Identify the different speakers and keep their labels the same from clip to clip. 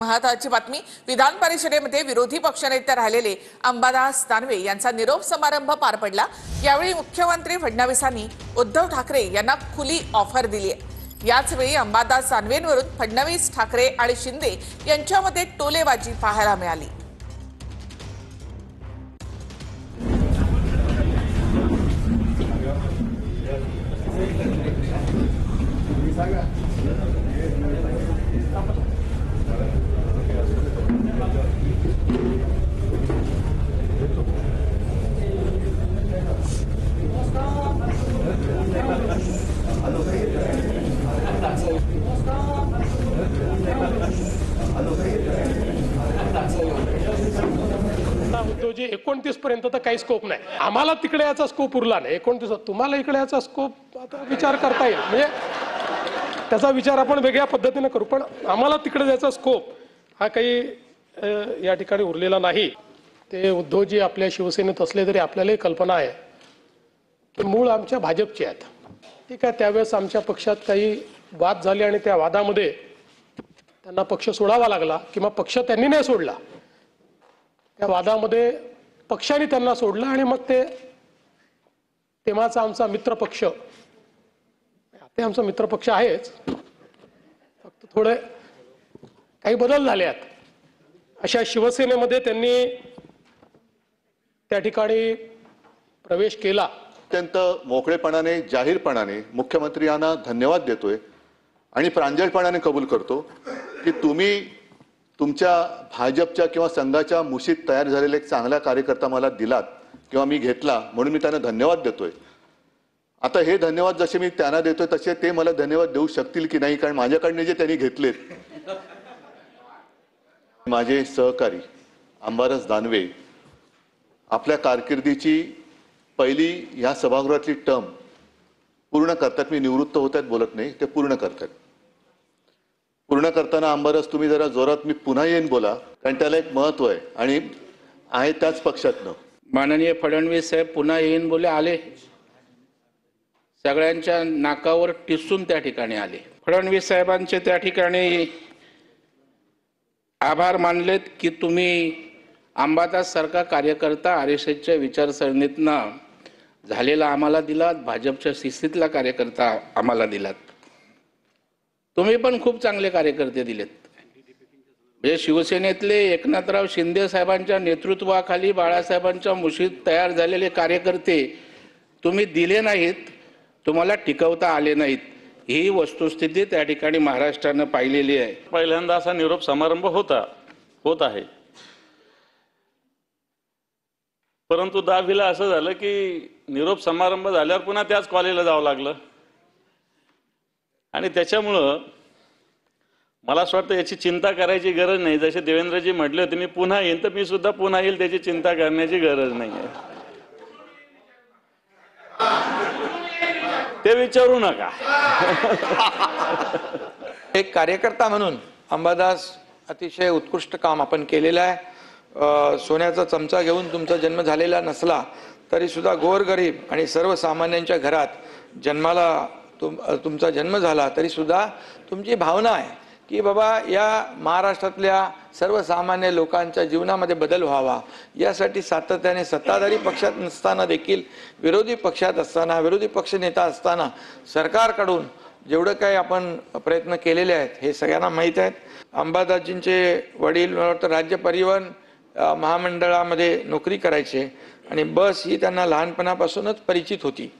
Speaker 1: महत्त्वाची बातमी। विधान परिषदेमध्ये विरोधी पक्षनेते राहिलेले अंबादास दानवे यांचा निरोप समारंभ पार पडला। यावेळी मुख्यमंत्री फडणवीसांनी उद्धव ठाकरे यांना खुली ऑफर दिली आहे। याच वेळी अंबादास दानवेंवरून फडणवीस, ठाकरे आणि शिंदे यांच्यामध्ये टोलेबाजी पाहायला मिळाली।
Speaker 2: उद्योजी 29 पर्यंत तर काही स्कोप नाही। आम्हाला तिकडे याचा स्कोप उरला नाही। 29 तुम्हाला इकडे याचा स्कोप आता विचार करता येईल, म्हणजे त्याचा विचार आपण वेगळ्या पद्धतीने करू, पण आम्हाला तिकडे याचा स्कोप हा काही या ठिकाणी उरलेला नाही। ते उद्योजी आपल्या शिवसेनेत असले तरी आपल्यालाही कल्पना आहे की मूळ आमच्या भाजपचे आहेत। ठीक आहे, त्यावेळेस आमच्या पक्षात काही वाद झाले आणि त्या वादामध्ये त्यांना पक्ष सोडावा लागला किंवा पक्ष त्यांनी नाही सोडला। त्या वादामध्ये पक्षाने त्यांना सोडलं आणि मग तेव्हाचा आमचा मित्रपक्ष, ते आमचा मित्रपक्ष आहेच, फक्त थोडे काही बदल झाले आहेत। अशा शिवसेनेमध्ये त्यांनी त्या ठिकाणी प्रवेश केला।
Speaker 3: अत्यंत मोकळेपणाने, जाहीरपणाने मुख्यमंत्री यांना धन्यवाद देतोय आणि प्रांजळपणाने कबूल करतो की तुम्ही तुमच्या भाजपच्या किंवा संघाच्या मुशीत तयार झालेला एक चांगला कार्यकर्ता मला दिलात किंवा मी घेतला, म्हणून मी त्यांना धन्यवाद देतोय। आता हे धन्यवाद जसे मी त्यांना देतोय तसे ते मला धन्यवाद देऊ शकतील की नाही, कारण माझ्याकडनं जे त्यांनी घेतलेत। माझे सहकारी अंबादास दानवे आपल्या कारकिर्दीची पहिली ह्या सभागृहातली टर्म पूर्ण करतात। मी निवृत्त होत आहेत बोलत नाही, ते पूर्ण करतात। पूर्ण करताना अंबादास तुम्ही जरा जोरात मी पुन्हा येईन बोला, कारण त्याला एक महत्व आहे आणि आहे त्याच पक्षातनं।
Speaker 4: माननीय फडणवीस साहेब पुन्हा येईन बोले आले, सगळ्यांच्या नाकावर टिसून त्या ठिकाणी आले। फडणवीस साहेबांचे त्या ठिकाणी आभार मानलेत की तुम्ही अंबादास सारखा कार्यकर्ता आरएसएसच्या विचारसरणीतनं झालेला आम्हाला दिलात, भाजपच्या शिस्तीतला कार्यकर्ता आम्हाला दिलात। तुम्ही पण खूप चांगले कार्यकर्ते दिलेत। म्हणजे शिवसेनेतले एकनाथराव शिंदे साहेबांच्या नेतृत्वाखाली बाळासाहेबांच्या मुशीत तयार झालेले कार्यकर्ते तुम्ही दिले नाहीत, तुम्हाला टिकवता आले नाहीत। ही वस्तुस्थिती त्या ठिकाणी महाराष्ट्रानं पाहिलेली आहे।
Speaker 5: पहिल्यांदा असा निरोप समारंभ होत आहे, परंतु दहावीला असं झालं की निरोप समारंभ झाल्यावर पुन्हा त्याच कॉलेजला जावं लागलं आणि त्याच्यामुळं मला असं वाटतं याची चिंता करायची गरज नाही। जसे देवेंद्रजी म्हटले होते मी पुन्हा येईन, तर मी सुद्धा पुन्हा येईल, त्याची चिंता करण्याची गरज नाही आहे, ते विचारू नका।
Speaker 6: एक कार्यकर्ता म्हणून अंबादास अतिशय उत्कृष्ट काम आपण केलेलं आहे। सोन्याचा चमचा घेऊन तुमचा जन्म झालेला नसला तरी सुद्धा गोरगरीब आणि सर्वसामान्यांच्या घरात जन्माला तुमचा जन्म झाला तरी सुद्धा तुमची भावना आहे की बाबा या महाराष्ट्रातल्या सर्वसामान्य लोकांच्या जीवनामध्ये बदल व्हावा, यासाठी सातत्याने सत्ताधारी पक्षात नसताना देखील विरोधी पक्षात असताना, विरोधी पक्षनेता असताना सरकारकडून जेवढं काही आपण प्रयत्न केलेले आहेत हे सगळ्यांना माहीत आहेत। अंबादासजींचे वडील मला वाटतं राज्य परिवहन महामंडळामध्ये नोकरी करायचे आणि बस ही त्यांना लहानपणापासूनच परिचित होती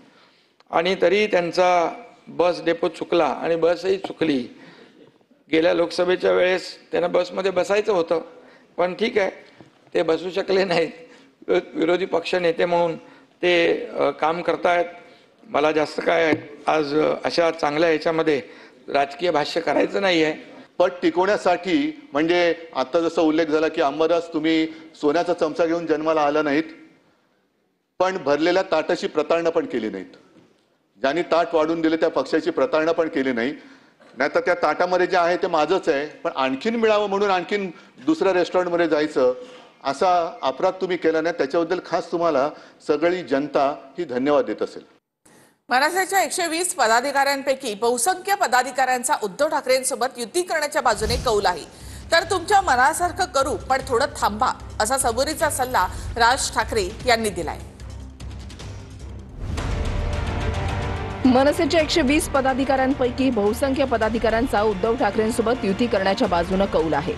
Speaker 6: आणि तरी त्यांचा बस डेपो चुकला आणि बसही चुकली। गेल्या लोकसभेच्या वेळेस त्यांना बसमध्ये बसायचं होतं, पण ठीक आहे ते बसू शकले नाहीत। विरोधी पक्ष नेते म्हणून ते काम करतायत। मला जास्त काय आज अशा चांगल्या ह्याच्यामध्ये राजकीय भाष्य करायचं नाही आहे।
Speaker 3: पद टिकवण्यासाठी म्हणजे आता जसा उल्लेख झाला की अंबादास तुम्ही सोन्याचा चमचा घेऊन जन्माला आला नाहीत, पण भरलेल्या ताटाची प्रतारणा पण केली नाहीत। ज्यांनी ताट वाढून दिले त्या पक्षाची प्रतारणा पण केली नाही, नाहीतर त्या ताटामध्ये जे आहे ते माझंच आहे, पण आणखीन मिळावं म्हणून आणखीन दुसऱ्या रेस्टॉरंटमध्ये जायचं असा अपराध तुम्ही केला नाही। त्याच्याबद्दल खास तुम्हाला सगळी जनता ही धन्यवाद देत असेल।
Speaker 1: मनसेच्या 120 पदाधिकाऱ्यांपैकी बहुसंख्य पदाधिकाऱ्यांचा उद्धव ठाकरेंसोबत युती करण्याच्या बाजूने कौल आहे। तर तुमच्या मनासारखं करू पण थोडं थांबा असा सबुरीचा सल्ला राज ठाकरे यांनी दिलाय.
Speaker 7: मनसेच्या 120 पदाधिकाऱ्यांपैकी बहुसंख्य पदाधिकाऱ्यांचा उद्धव ठाकरेंसोबत युती करण्याच्या बाजूने कौल आहे.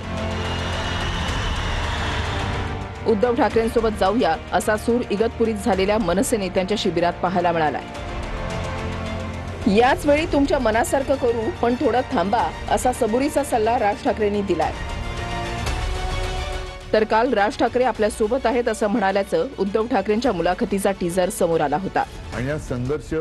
Speaker 7: उद्धव ठाकरेंसोबत जाऊया असा सूर इगतपुरीत झालेल्या मनसे नेत्यांच्या शिबिरात पाहायला मिळालाय. याच वेळी तुमच्या मनासारखं करू पण थोडं थांबा असा सबुरीचा सल्ला राज ठाकरेंनी दिलाय. तर काल राज ठाकरे आपल्या सोबत आहेत असं म्हणाल्याचं उद्धव ठाकरेंच्या मुलाखतीचा टीजर समोर आला होता.
Speaker 3: आणि हा संघर्ष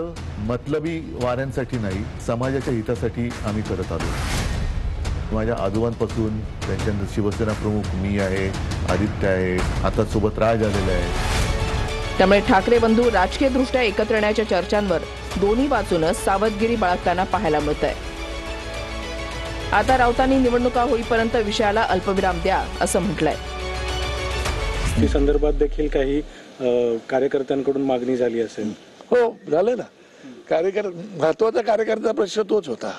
Speaker 3: मतलबी वाऱ्यांसाठी नाही, समाजाच्या हितासाठी आम्ही करत आलो. माझ्या आजोबांपासून त्यांच्यानंतर शिवसेना प्रमुख मी आहे, आदित्य आहे, आता सोबत राज आलेला आहे.
Speaker 7: त्यामुळे ठाकरे बंधू राजकीय दृष्ट्या एकत्र येण्याच्या चर्चांवर दोन्ही बाजूनं सावधगिरी बाळगताना पाहायला मिळत आहे. आता राऊतांनी निवडणुका होईपर्यंत विषयाला अल्पविराम द्या असं म्हटलंय.
Speaker 8: त्या संदर्भात देखील काही कार्यकर्त्यांकडून मागणी झाली असेल.
Speaker 9: हो, झालं ना. महत्वाचा कार्यकर्त्याचा प्रश्न तोच होता.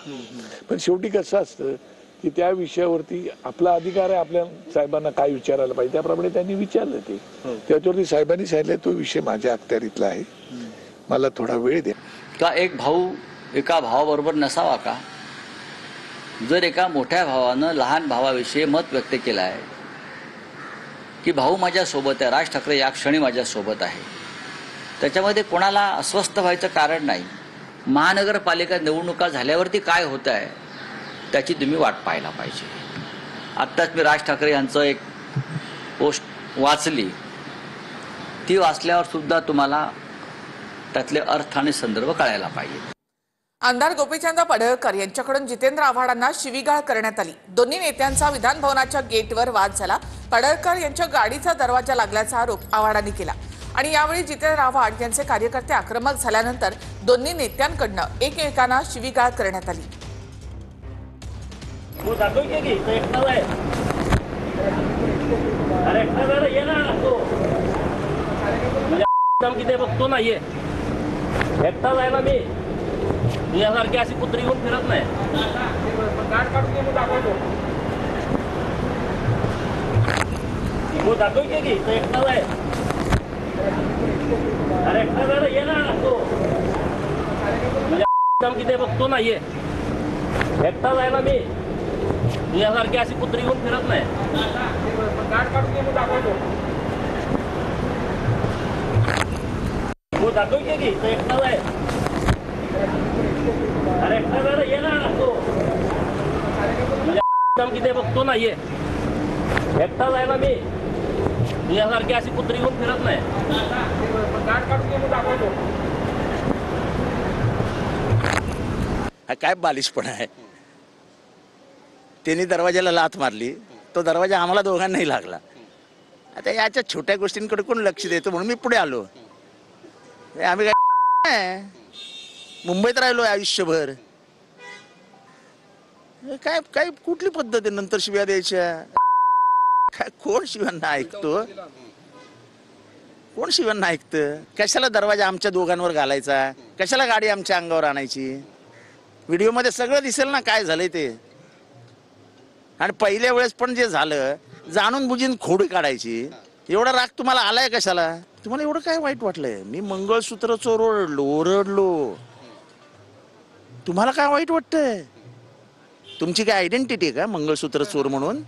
Speaker 9: पण शेवटी कसं असतं की त्या विषयावरती आपला अधिकार आहे, आपल्या साहेबांना काय विचारायला पाहिजे त्याप्रमाणे त्यांनी विचारलं. ते त्याच्यावरती साहेबांनी सांगितलं तो विषय माझ्या अखत्यारीतला आहे, मला थोडा वेळ द्या.
Speaker 10: का एक भाऊ एका भावाबरोबर नसावा का? जर एका मोठ्या भावानं लहान भावाविषयी मत व्यक्त केलं आहे की भाऊ माझ्या सोबत आहे, राज ठाकरे या क्षणी माझ्या सोबत आहे, त्याच्यामध्ये कोणाला अस्वस्थ व्हायचं कारण नाही. महानगरपालिका निवडणुका झाल्यावरती काय होत आहे त्याची तुम्ही वाट पाहायला पाहिजे. आत्ताच मी राज ठाकरे यांचं एक पोस्ट वाचली, ती वाचल्यावर सुद्धा तुम्हाला त्यातले अर्थ आणि संदर्भ कळायला पाहिजे.
Speaker 1: आमदार गोपीचंद पडळकर यांच्याकडून जितेंद्र आव्हाडांना शिवीगाळ करण्यात आली. दोन्ही नेत्यांचा विधान भवनाच्या गेटवर वाद झाला. पडळकर यांच्या गाडीचा दरवाजा लागल्याचा आरोप आव्हाडांनी केला आणि यावेळी जितेंद्र आव्हाड यांचे कार्यकर्ते आक्रमक झाल्यानंतर दोन्ही नेत्यांकडून एकमेकांना शिवीगाळ करण्यात आली.
Speaker 11: बघतो नाहीये एकटा जायला मी तुझ्यासारखी अशी कुत्री घेऊन फिरत नाही. दाखवते की तो एकटा जाय. अरे एकटा जायला ये ना तो किती बघतो नाहीये एकटा जायला मी तुझ्यासारखी अशी कुत्री घेऊन फिरत नाही. दाखवते की तो एकटा जाय. अरे एकटा जायला ये ना तो किती बघतो नाहीये एकटा जायला मी तुझ्यासारखी अशी कुत्री घेऊन फिरत नाही.
Speaker 12: काय बालिशपणा आहे. त्यांनी दरवाजाला लाथ मारली, तो दरवाजा आम्हाला दोघांनाही लागला. आता याच्या छोट्या गोष्टींकडे कोण लक्ष देतो म्हणून मी पुढे आलो. आम्ही काय मुंबईत राहिलो आयुष्यभर. काय काय कुठली पद्धत आहे नंतर शिव्या द्यायच्या? काय कोण शिव्यांना ऐकतो? कोण शिव्यांना ऐकतं? कशाला दरवाजा आमच्या दोघांवर घालायचा? कशाला गाडी आमच्या अंगावर आणायची? व्हिडिओमध्ये सगळं दिसेल ना काय झालंय ते. आणि पहिल्या वेळेस पण जे झालं जाणून बुजून खोडी काढायची. एवढा राग तुम्हाला आलाय कशाला? तुम्हाला एवढं काय वाईट वाटलंय? मी मंगळसूत्र चोर ओरडलो. तुम्हाला काय वाईट वाटतंय? तुमची काय आयडेंटिटी आहे का मंगळसूत्र चोर म्हणून?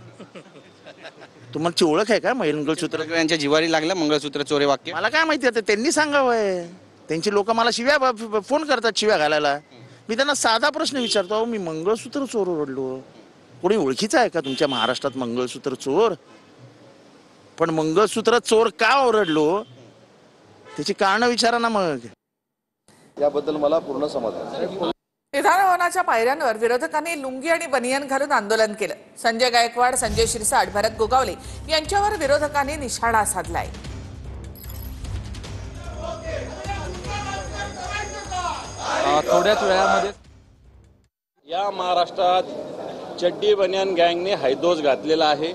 Speaker 12: तुम्हाला ओळख आहे का मंगळसूत्र?
Speaker 13: यांच्या जिवारी लागलं मंगळसूत्र चोरे वाक्य.
Speaker 12: मला काय माहिती, आता त्यांनी सांगावंय. त्यांची लोक मला शिव्या फोन करतात शिव्या घालायला. मी त्यांना साधा प्रश्न विचारतो, मी मंगळसूत्र चोर ओरडलो. कोणी ओळखीचं आहे का तुमच्या महाराष्ट्रात मंगळसूत्र चोर? पण मंगळसूत्र चोर का ओरडलो त्याची कारण विचारा ना. मग
Speaker 14: याबद्दल मला पूर्ण समाधान.
Speaker 1: विधानभवनाच्या पायऱ्यांवर विरोधकांनी लुंगी आणि बनियन घालून आंदोलन केलं. संजय गायकवाड, संजय शिरसाट, भरत गोगावले यांच्यावर विरोधकांनी निशाणा साधलाय.
Speaker 13: थोड्याच वेळामध्ये
Speaker 5: या महाराष्ट्रात चड्डी बनियान गँगने हैदोस घातलेला आहे.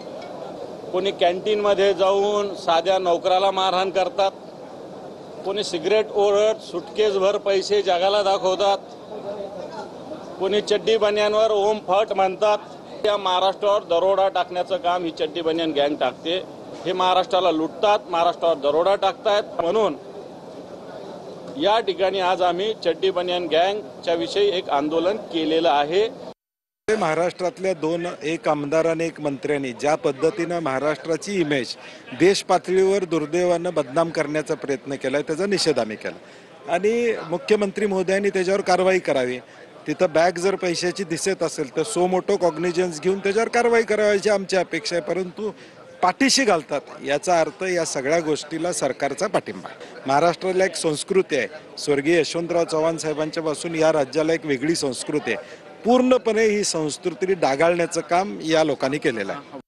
Speaker 5: कोणी कॅन्टीनमध्ये जाऊन साध्या नोकराला मारहाण करतात, कोणी सिगरेट ओढत सुटकेसभर पैसे जगाला दाखवतात, कोणी चड्डी बनियांवर ओम फट म्हणतात. या महाराष्ट्रावर दरोडा टाकण्याचं काम ही चड्डी बनियान गँग टाकते. हे महाराष्ट्राला लुटतात, महाराष्ट्रावर दरोडा टाकतायत. म्हणून या ठिकाणी आज आम्ही चड्डी बनियान गँगच्या विषयी एक आंदोलन केलेलं आहे.
Speaker 15: महाराष्ट्रातल्या एक आमदार आणि एक मंत्र्यांनी ज्या पद्धतीनं महाराष्ट्राची इमेज देश पातळीवर दुर्दैवानं बदनाम करण्याचा प्रयत्न केला त्याचा निषेध आम्ही केला आणि मुख्यमंत्री महोदयांनी त्याच्यावर कारवाई करावी. तिथं बॅग जर पैशाची दिसत असेल तर सो मोठो कॉग्निजन्स घेऊन त्याच्यावर कारवाई करायची आमची अपेक्षा आहे. परंतु पाठीशी घालतात याचा अर्थ या सगळ्या गोष्टीला सरकारचा पाठिंबा. महाराष्ट्राला एक संस्कृती आहे, स्वर्गीय यशवंतराव चव्हाण साहेबांच्या पासून या राज्याला एक वेगळी संस्कृती आहे. पूर्णपणे ही संस्कृती डागाळण्याचं काम या लोकांनी केलेलं आहे.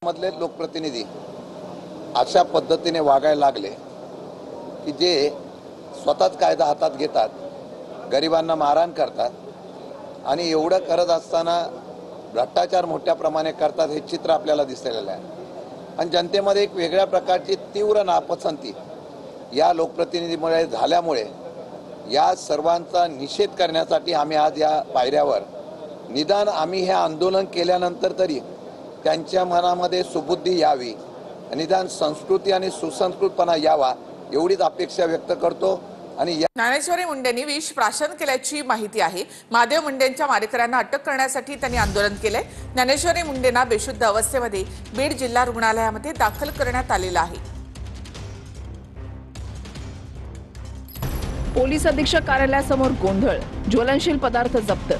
Speaker 14: मधले लोकप्रतिनिधी अशा पद्धतीने वागायला लागले की जे स्वतःच कायदा हातात घेतात, गरिबांना मारहाण करतात आणि एवढं करत असताना भ्रष्टाचार मोठ्या प्रमाणे करतात हे चित्र आपल्याला दिसलेलं आहे. आणि जनतेमध्ये एक वेगळ्या प्रकारची तीव्र नापसंती या लोकप्रतिनिधीमुळे झाल्यामुळे या सर्वांचा निषेध करण्यासाठी आम्ही आज या पायऱ्यावर निदान आम्ही हे आंदोलन केल्यानंतर तरी त्यांच्या मनामध्ये सुबुद्धी यावी, निदान संस्कृती आणि सुसंस्कृतपणा यावा एवढीच अपेक्षा व्यक्त करतो. आणि
Speaker 1: ज्ञानेश्वरी मुंडेंनी विष प्राशन केल्याची माहिती आहे. महादेव मुंडेंच्या मारेकऱ्यांना अटक करण्यासाठी त्यांनी आंदोलन केलंय. ज्ञानेश्वरी मुंडेंना बेशुद्ध अवस्थेमध्ये बीड जिल्हा रुग्णालयामध्ये दाखल करण्यात आलेलं आहे.
Speaker 7: पोलीस अधीक्षक कार्यालयासमोर गोंधळ, ज्वलनशील पदार्थ जप्त.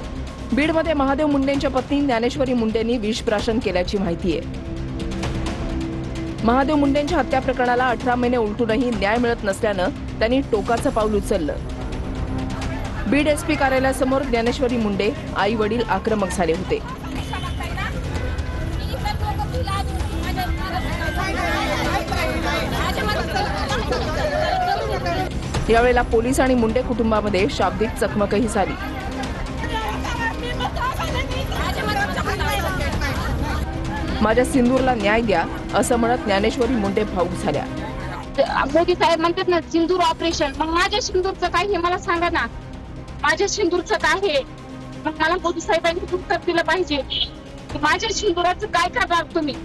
Speaker 7: बीडमध्ये महादेव मुंडेंच्या पत्नी ज्ञानेश्वरी मुंडेंनी विष प्राशन केल्याची माहिती आहे. महादेव मुंडेंच्या हत्या प्रकरणाला 18 महिने उलटूनही न्याय मिळत नसल्यानं त्यांनी टोकाचं पाऊल उचललं. बीड एसपी कार्यालयासमोर ज्ञानेश्वरी मुंडे आई वडील आक्रमक झाले होते. यावेळेला पोलीस आणि मुंडे कुटुंबामध्ये शाब्दिक चकमकही झाली. माझ्या सिंदूरला न्याय द्या असं म्हणत ज्ञानेश्वरी मुंडे भाऊक झाल्या.
Speaker 16: मोदी साहेब म्हणतात ना सिंदूर ऑपरेशन, मग माझ्या सिंदूरचं काय हे मला सांगा ना. माझ्या सिंदूरचं काय आहे मग मला मोदी साहेबांनी उत्तर दिलं पाहिजे. माझ्या सिंदूराचं काय करणार तुम्ही.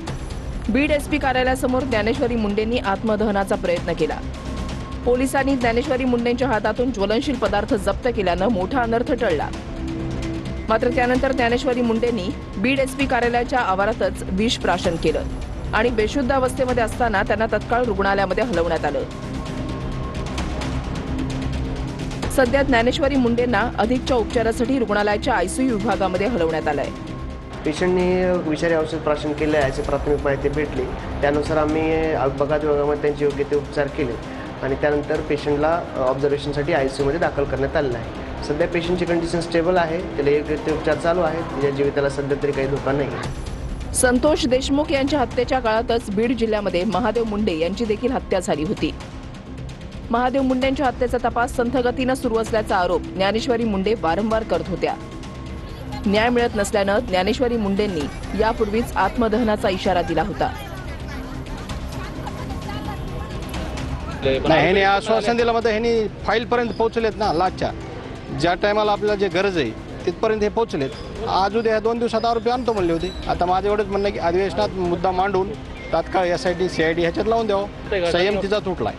Speaker 7: बीड एसपी कार्यालयासमोर ज्ञानेश्वरी मुंडेंनी आत्मदहनाचा प्रयत्न केला. पोलिसांनी ज्ञानेश्वरी मुंडेंच्या हातातून ज्वलनशील पदार्थ जप्त केल्यानं मोठा अनर्थ टळला. मात्र त्यानंतर ज्ञानेश्वरी मुंडेंनी बीड एसपी कार्यालयाच्या आवारातच विष प्राशन केलं आणि बेशुद्ध अवस्थेमध्ये असताना त्यांना तत्काळ रुग्णालयामध्ये हलवण्यात आलं. सध्या ज्ञानेश्वरी मुंडेंना अधिकच्या उपचारासाठी रुग्णालयाच्या आयसीयू विभागामध्ये हलवण्यात आलंय.
Speaker 17: पेशंटनी विषारी औषध प्राशन केले आहे अशी प्राथमिक माहिती भेटली. त्यानुसार आम्ही अपघात विभागामध्ये त्यांचे योग्य ते उपचार केले आणि त्यानंतर पेशंटला ऑब्झर्वेशनसाठी आयसीयूमध्ये दाखल करण्यात आलेलं आहे. सध्या पेशंटची कंडिशन स्टेबल आहे, त्याला योग्य ते उपचार चालू आहेत. त्याच्या जीविताला सध्या तरी काही धोका नाही.
Speaker 7: संतोष देशमुख यांच्या हत्येच्या काळातच बीड जिल्ह्यामध्ये महादेव मुंडे यांची देखील हत्या झाली होती. महादेव मुंडेंच्या हत्येचा तपास संथ गतीनं सुरू असल्याचा आरोप ज्ञानेश्वरी मुंडे वारंवार करत होत्या. न्याय मिळत नसल्यानं ज्ञानेश्वरी मुंडेंनी यापूर्वीच आत्मदहनाचा इशारा दिला होता.
Speaker 13: नाही, ह्याने आश्वासन दिलं मध्ये ह्यांनी फाईलपर्यंत पोहोचलेत ना. लाचच्या ज्या टायमाला आपल्याला जे गरज आहे तिथपर्यंत हे पोहोचलेत. आज उद्या 2 दिवसात आरोपी आणतो म्हणले होते. आता माझं एवढंच म्हणणं की अधिवेशनात मुद्दा मांडून तात्काळ SIT CID ह्याच्यात लावून द्यावं. संयम तिचा तुटलाय.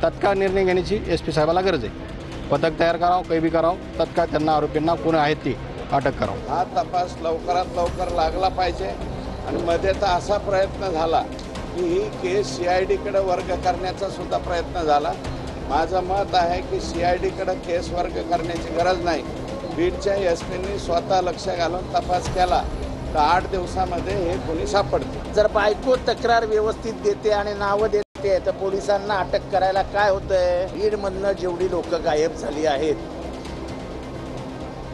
Speaker 13: तत्काळ निर्णय घेण्याची SP साहेबाला गरज आहे. पथक तयार करावं, काही बी करावं. तत्काळ त्यांना आरोपींना कोण आहेत ती अटक करावं.
Speaker 18: हा तपास लवकरात लवकर लागला पाहिजे. आणि मध्ये तर असा प्रयत्न झाला की ही केस CIDकडे वर्ग करण्याचा सुद्धा प्रयत्न झाला. माझं मत आहे की CIDकडे केस वर्ग करण्याची गरज नाही. बीडच्या SPनी स्वतः लक्ष घालून तपास केला तर 8 दिवसामध्ये हे कोणी सापडते.
Speaker 12: जर बायको तक्रार व्यवस्थित देते आणि नावं देते तर पोलिसांना अटक करायला काय होतंय. बीडमधनं जेवढी लोक गायब झाली आहेत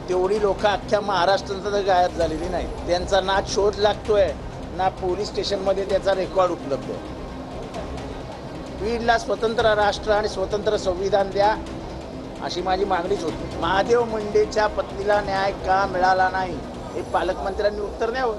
Speaker 12: तेवढी लोक अख्ख्या महाराष्ट्रात गायब झालेली नाही. त्यांचा ना शोध लागतोय ना पोलीस स्टेशनमध्ये त्याचा रेकॉर्ड उपलब्ध आहे. बीडला स्वतंत्र राष्ट्र आणि स्वतंत्र संविधान द्या अशी माझी मागणीच होती. महादेव मुंडेच्या पत्नीला न्याय का मिळाला नाही हे पालकमंत्र्यांनी उत्तर द्यावं.